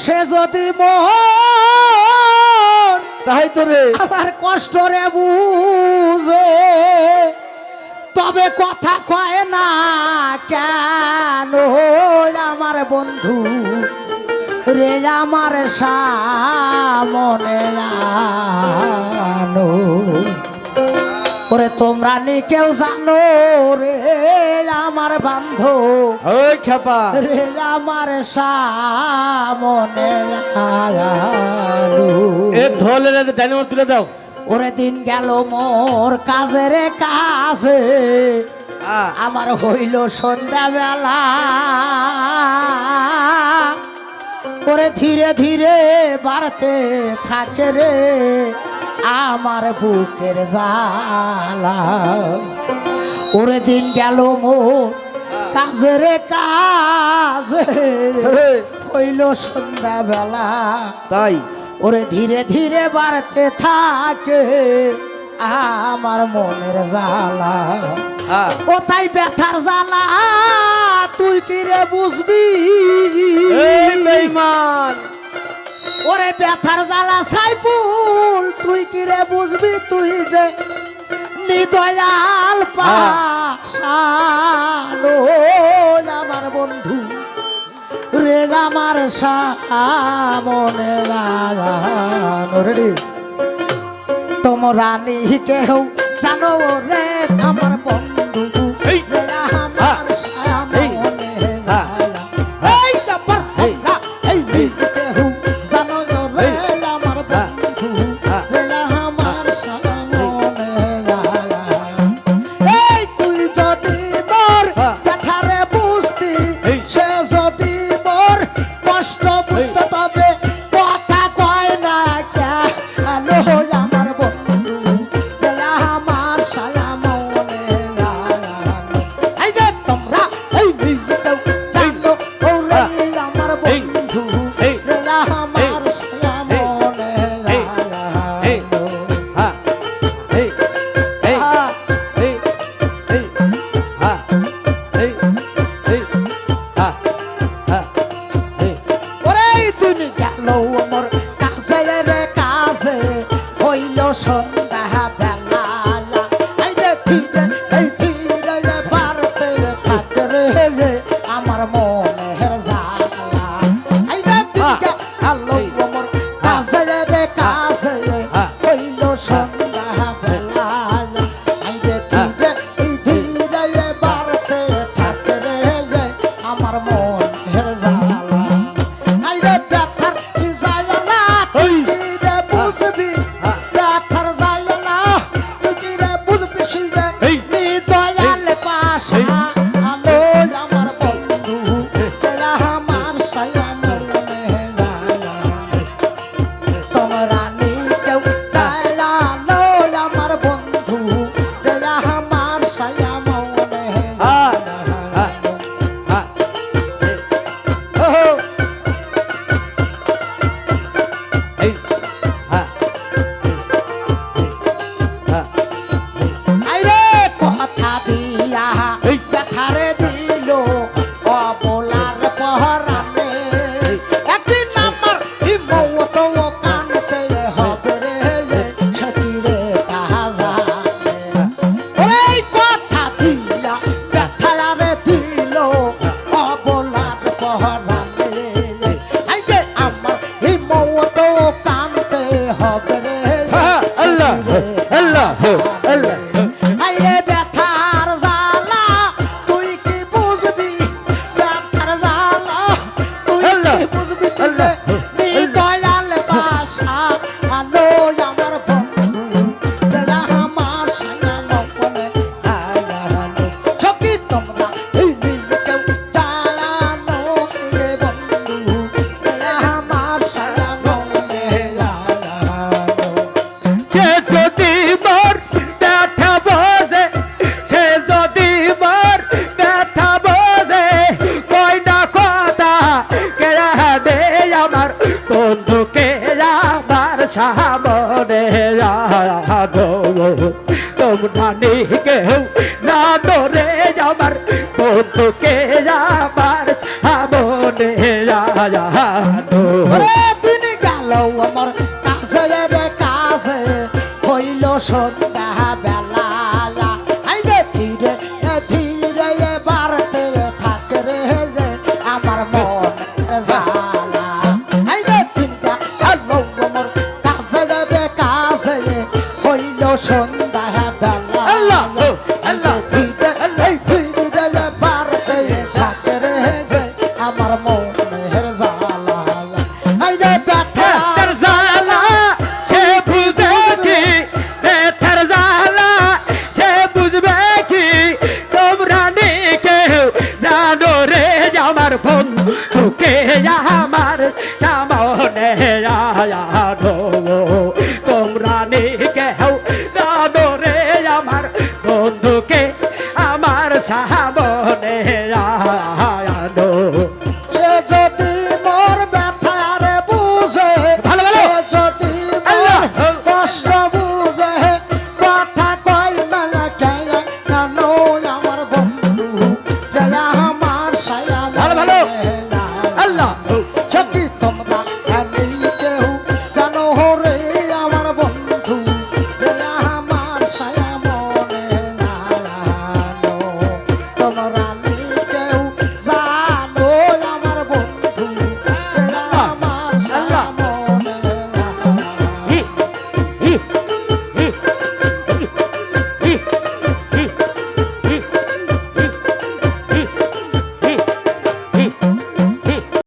সে যদি মোহন তাই তো রে আমার কষ্ট রে বুঝে তবে কথা কয় না কেন আমার বন্ধু রে আমার সামনে আনো ওরে তোমরা নি কেউ জানো রে আমার বান্ধব ওই খেপা রে আমার সামনে আনো এ ঢোলের ডাইনামো তুলে দাও ওরে দিন গেল মোর কাজের কাজে আমার হইল সন্ধ্যাবেলা ওরে ধীরে ধীরে বাড়তে থাকে রে আমার বুকের জ্বালা ওরে দিন গেল মোর কাজের কাজে হইল সন্ধ্যাবেলা তাই ওরে ধীরে ধীরে বাড়তে থাকে আমার মনের জ্বালা ও তাই ব্যথার জ্বালা তুই কি রে বুঝবি এই বেঈমান ওরে ব্যথার জ্বালা সাইফুল তুই কি রে বুঝবি তুই যে নিদয়াল পাশানো আমার বন্ধু রে আমার সামনে লাগানো রে তোমরা নি কেউ জানো রে আমার বন্ধু রে আমার সামনে এই ব্যাপার তোমরা এই কেউ জানো রে আমার বন্ধু রে আমার সামনে এই তুই যদি মোর কথারে বুঝতি সে যদি মোর কষ্ট বুঝতে তবে কথা কয় না কেন আমার বন্ধু রে আমার সামনে এই যে তোমরা এই কেউ জানো রে আমার বন্ধু রে আমার সামনে ওরে তুমি গেল আমার কাছে রে কাছে হইল সন্ধ্যা বেলা এই যে ধীরে বাড়তে থাকে রে আমার মনের জ্বালা এই যে গেল আমার কাছে রে কাছে হইল সন্ধ্যা বেলা এই যে ধীরে বাড়তে থাকে রে আমার মনের জ্বালা আইরে ব্যথার জ্বালা তুই রে বুঝবি ব্যথার জ্বালা তুই রে বুঝবি শিজে নি দয়াল পাশা আলো আমার বন্ধু তেরা আমার সায়ামনে জ্বালা তোমরা নি কেউ জ্বালা লো আমার বন্ধু তেরা আমার সায়ামনে আইরে কথা দিয়া ব্যথারে দিল অবলার পহরানে একদিন আমার মৌত কানতে হবে রে সকিরে তাজা ওরে কথা দিয়া ব্যথারে দিল অবলার পহরানে এই যে আমার মৌত কানতে হবে রে আল্লাহ আল্লাহ আল্লাহ আইরে ব্যথার জ্বালা তুই কি বুঝবি ব্যথার জ্বালা তুই কি বুঝবি নি দয়াল পাশা আলো আমার বন্ধু রে আমার সামনে আয়ানো সখী তোমরা এই কেউ জানো রে বন্ধু রে আমার সামনে আয়ানো সে যদি মোর ব্যথা বোঝে সে যদি মোর ব্যথা বোঝে কই না কথা কে দে আমার বন্ধুকে আমার সামনে রাখো তোমরা নি কেউ জানো রে আমার বন্ধুকে আমার সামনে রাখো ওরে দিন গেল আমার কাছে রে কাছে হইল সন্ধ্যা বেলা আইরে ধীরে ধীরে বাড়তে থাকে রে যে আমার মন জ্বালা আইরে দিন গেল আমার কাছে রে কাছে হইল সন্ধ্যা বেলা আল্লাহ আল্লাহ ধীরে ধীরে বাড়তে থাকে রে যে আমার মনের জ্বালা আইরে ব্যথা ব্যথার জ্বালা সে বুঝে কি ব্যথার জ্বালা সে বুঝবে কি তোমরা নেই কেউ জানো রে আমার বন্ধুকে